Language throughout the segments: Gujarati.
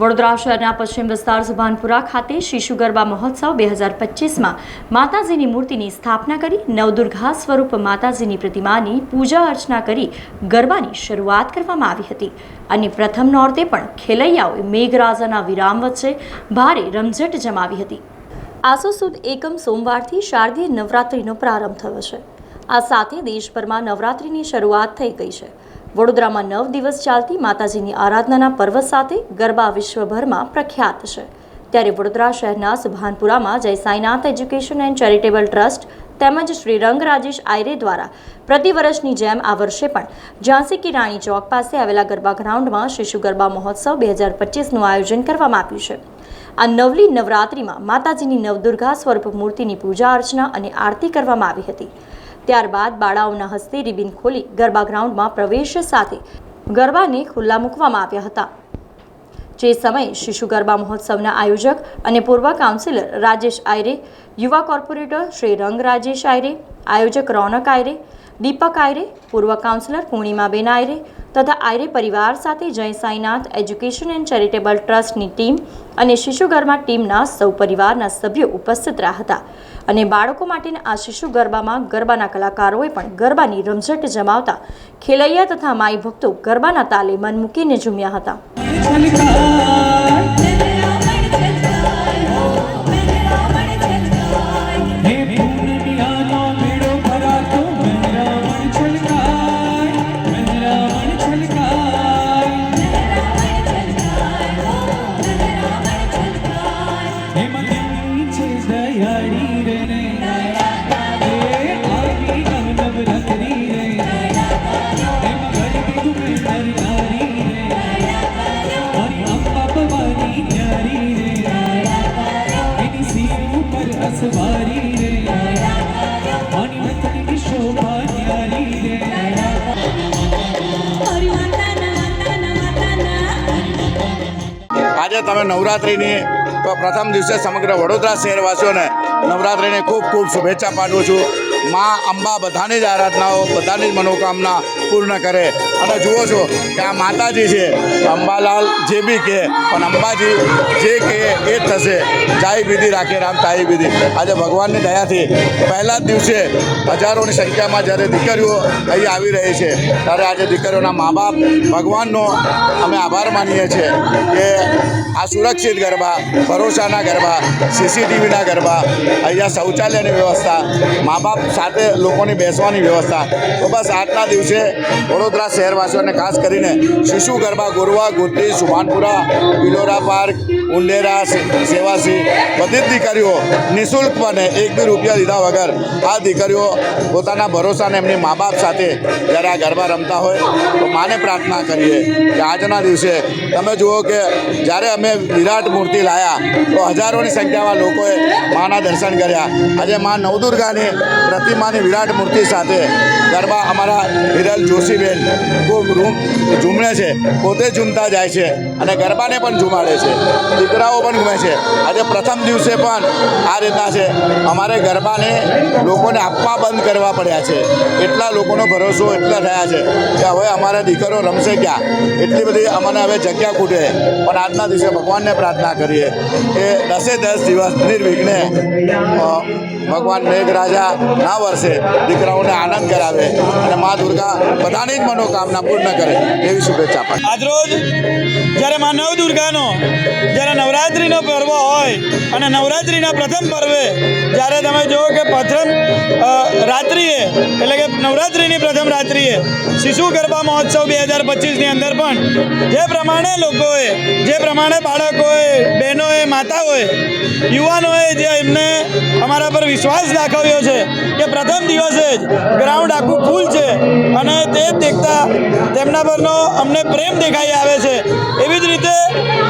વડોદરા શહેરના પશ્ચિમ વિસ્તાર સુભાનપુરા ખાતે શિશુ ગરબા મહોત્સવ 2025માં માતાજીની મૂર્તિની સ્થાપના કરી નવદુર્ગા સ્વરૂપ માતાજીની પ્રતિમાની પૂજા અર્ચના કરી ગરબાની શરૂઆત કરવામાં આવી હતી અને પ્રથમ નોરતે પણ ખેલૈયાઓએ મેઘરાજાના વિરામ વચ્ચે ભારે રમઝટ જમાવી હતી। આસો સુદ એકમ સોમવારથી શારદીય નવરાત્રિનો પ્રારંભ થયો છે। આ સાથે દેશભરમાં નવરાત્રિની શરૂઆત થઈ ગઈ છે। વડોદરામાં 9 દિવસ ચાલતી માતાજીની આરાધનાના પર્વ સાથે ગરબા વિશ્વભરમાં પ્રખ્યાત છે। ત્યારે વડોદરા શહેરના સુભાનપુરામાં જય Sainath education and charitable trust તેમજ શ્રી રંગ રાજેશ આયરે દ્વારા પ્રતિવર્ષની જેમ આ વર્ષે પણ ઝાંસી કી રાણી ચોક પાસે આવેલા ગરબા ગ્રાઉન્ડમાં શિશુ ગરબા મહોત્સવ 2025નું આયોજન કરવામાં આવ્યું છે। આ નવલી નવરાત્રિમાં માતાજીની નવદુર્ગા સ્વરૂપ મૂર્તિની પૂજા અર્ચના અને આરતી કરવામાં આવી હતી। ત્યારબાદ બાળાઓના હસ્તે રિબિન ખોલી ગરબા ગ્રાઉન્ડમાં પ્રવેશ સાથે ગરબાને ખુલ્લા મૂકવામાં આવ્યા હતા। જે સમયે શિશુ ગરબા મહોત્સવના આયોજક અને પૂર્વ કાઉન્સિલર રાજેશ આયરે, યુવા કોર્પોરેટર શ્રી રંગ રાજેશ આયરે, આયોજક રોનક આયરે, દીપક આયરે, પૂર્વ કાઉન્સિલર પૂર્ણિમાબેન આયરે તથા આયરે પરિવાર સાથે જય સાઈનાથ એજ્યુકેશન એન્ડ ચેરિટેબલ ટ્રસ્ટની ટીમ અને શિશુ ગરબા ટીમના સૌ પરિવારના સભ્યો ઉપસ્થિત રહ્યા હતા અને બાળકો માટેના આ શિશુ ગરબામાં ગરબાના કલાકારોએ પણ ગરબાની રમઝટ જમાવતા ખેલૈયા તથા માઈ ભક્તો ગરબાના તાલે મન મૂકીને ઝૂમ્યા હતા। આજે તમે નવરાત્રિની પ્રથમ દિવસે સમગ્ર વડોદરા શહેરવાસીઓને નવરાત્રિની ખૂબ ખૂબ શુભેચ્છા પાઠવું છું। માં અંબા બધાની જ આરાધનાઓ, બધાની જ મનોકામના પૂર્ણ કરે। અને જુઓ છો કે આ માતાજી છે, અંબાલાલ જે બી કહે પણ અંબાજી જે કહે એ જ થશે। જાય વિધિ રાખે રામ તાઈ વિધિ। આજે ભગવાનની દયાથી પહેલા જ દિવસે હજારોની સંખ્યામાં જ્યારે દીકરીઓ અહીં આવી રહી છે ત્યારે આજે દીકરીઓના મા બાપ ભગવાનનો અમે આભાર માનીએ છીએ કે આ સુરક્ષિત ગરબા, ભરોસાના ગરબા, CCTVના ગરબા, અહીંયા શૌચાલયની વ્યવસ્થા, મા બાપ સાથે લોકોની બેસવાની વ્યવસ્થા। તો બસ આજના દિવસે વડોદરા શહેરવાસીઓને ખાસ કરીને શિશુ ગરબા ગોરવા, ગોત્રી, સુભાનપુરા, પિલોરા પાર્ક, ઉંડેરા, સેવાસી બધી જ દીકરીઓ નિઃશુલ્કપણે 1 બી રૂપિયા લીધા વગર આ દીકરીઓ પોતાના ભરોસાને એમની મા બાપ સાથે જ્યારે આ ગરબા રમતા હોય તો માને પ્રાર્થના કરીએ કે આજના દિવસે તમે જુઓ કે જ્યારે અમે વિરાટ મૂર્તિ લાવ્યા તો હજારોની સંખ્યામાં લોકોએ માના દર્શન કર્યા। આજે મા નવદુર્ગાની પ્રતિમાની વિરાટ મૂર્તિ સાથે ગરબા અમારા હિરલ જોશીબેન ખૂબ ઝૂમણે છે, પોતે ઝૂમતા જાય છે અને ગરબાને પણ ઝુમાડે છે, દીકરાઓ પણ ઘૂમે છે। આજે પ્રથમ દિવસે પણ આ રીતના છે। અમારે ગરબાને લોકોને આપવા બંધ કરવા પડ્યા છે, એટલા લોકોનો ભરોસો એટલા થયા છે કે હવે અમારા દીકરો રમશે ક્યાં, એટલી બધી અમને હવે જગ્યા ખૂટે। પણ આજના દિવસે ભગવાનને પ્રાર્થના કરીએ કે 10 દિવસ નિર્વિઘ્ને ભગવાન મેઘરાજા ના વર્ષે દીકરાઓને આનંદ કરાવે અને મા દુર્ગા બધાની જ મનોકામના પૂર્ણ કરે એવી શુભેચ્છા પાઠવું। આજરોજ જ્યારે મા નવદુર્ગાનો જ્યારે નવરાત્રિનો પર્વ હોય અને નવરાત્રિના પ્રથમ પર્વે જ્યારે તમે જુઓ કે પ્રથમ રાત્રિએ એટલે કે નવરાત્રિની પ્રથમ રાત્રિએ શિશુ ગરબા મહોત્સવ 2025ની અંદર પણ જે પ્રમાણે લોકોએ, જે પ્રમાણે બાળકોએ, બહેનોએ, માતાઓએ, યુવાનોએ જે એમને અમારા પર વિશ્વાસ દાખવ્યો છે કે પ્રથમ દિવસે જ ગ્રાઉન્ડ આખું ફૂલ છે અને તે જ દેખતા તેમના પરનો અમને પ્રેમ દેખાઈ આવે છે। એવી જ રીતે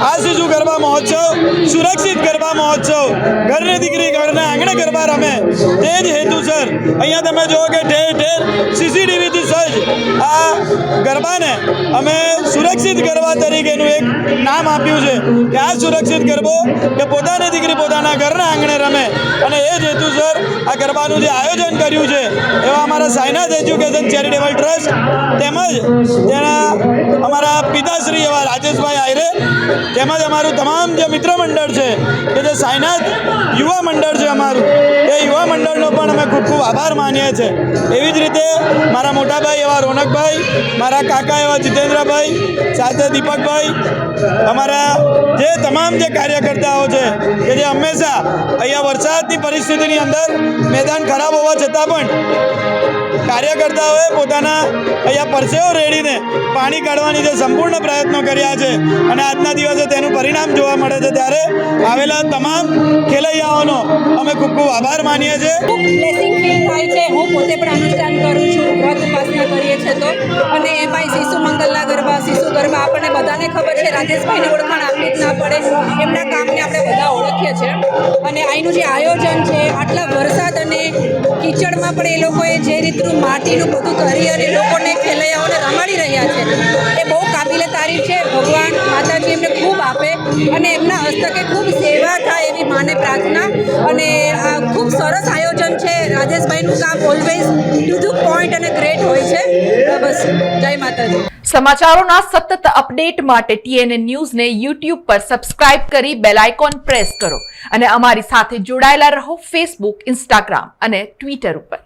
આ શિશુ ગરબા મહોત્સવ સુરક્ષિત ગરબા મહોત્સવ, ઘરની દીકરી ઘરના આંગણે ગરબા રમે તે જ હેતુસર અહીંયા તમે જુઓ કે ઠેર ઠેર CCTVથી સજ્જ આ ગરબાને અમે સુરક્ષિત ગરબા તરીકેનું એક નામ આપ્યું છે કે આ સુરક્ષિત ગરબો કે પોતાની દીકરી પોતાના ઘરના આંગણે રમે અને એ જ હેતુસર આ ગરબાનું જે આયોજન કર્યું છે એવા અમારા સાઈનાથ એજ્યુકેશન ચેરિટેબલ ટ્રસ્ટ તેમજ તેના અમારા પિતાશ્રી એવા રાજેશભાઈ આયરે તેમજ અમારું તમામ જે મિત્ર મંડળ છે કે જે સાઈનાથ યુવા મંડળ છે અમારું, એ યુવા મંડળનો પણ અમે ખૂબ ખૂબ આભાર માનીએ છીએ. એવી જ રીતે મારા મોટાભાઈ એવા રોનકભાઈ, મારા કાકા એવા જીતેન્દ્રભાઈ, સાથે દીપકભાઈ, અમારા જે તમામ જે કાર્યકર્તાઓ છે કે જે હંમેશા અહીંયા વરસાદની પરિસ્થિતિની અંદર મેદાન ખરાબ હોવા છતાં પણ કાર્યકર્તાઓએ પોતાના અહીંયા પરસેવો રેડીને પાણી કાઢવાની જે સંપૂર્ણ પ્રયત્નો કર્યા છે અને આજના દિવસે તેનું પરિણામ જોવા મળે છે, ત્યારે આવેલા તમામ ખેલૈયાઓનો અમે ખૂબ ખૂબ આભાર માનીએ છીએ. બ્લેસિંગ ફીલ થાય છે. હું પોતે પણ અનુષ્ઠાન કરું છું, વ્રત ઉપાસના કરીએ છીએ તો, અને એમાંય શિશુ મંગલના ગરબા, શિશુ ગરબા આપણને બધાને ખબર છે. રાજેશભાઈની ઓળખાણ આપવી જ ના પડે, એમના કામને આપણે બધા ઓળખીએ છીએ. અને અહીંનું જે આયોજન છે, આટલા વરસાદ અને કીચડમાં પણ એ લોકોએ જે રીતનું માટીનું બધું કરી અને લોકોને ખેલૈયાઓને રમાડી રહ્યા છે, એ બહુ કાબિલે તારીફ છે. ભગવાન માતાજી એમને ખૂબ આપે અને એમના હસ્તકે ખૂબ સેવા થાય એવી માને પ્રાર્થના. અને આ ખૂબ સરસ આયોજન છે. રાજેશભાઈનું કામ ઓલવેઝ ટુ ધ પોઈન્ટ અને ગ્રેટ હોય છે. બસ, જય માતાજી. સમાચારોના સતત અપડેટ માટે TNN ન્યૂઝને YouTube પર સબસ્ક્રાઇબ કરી બેલ આઇકોન પ્રેસ કરો અને અમારી સાથે જોડાયેલા રહો Facebook, Instagram અને Twitter ઉપર.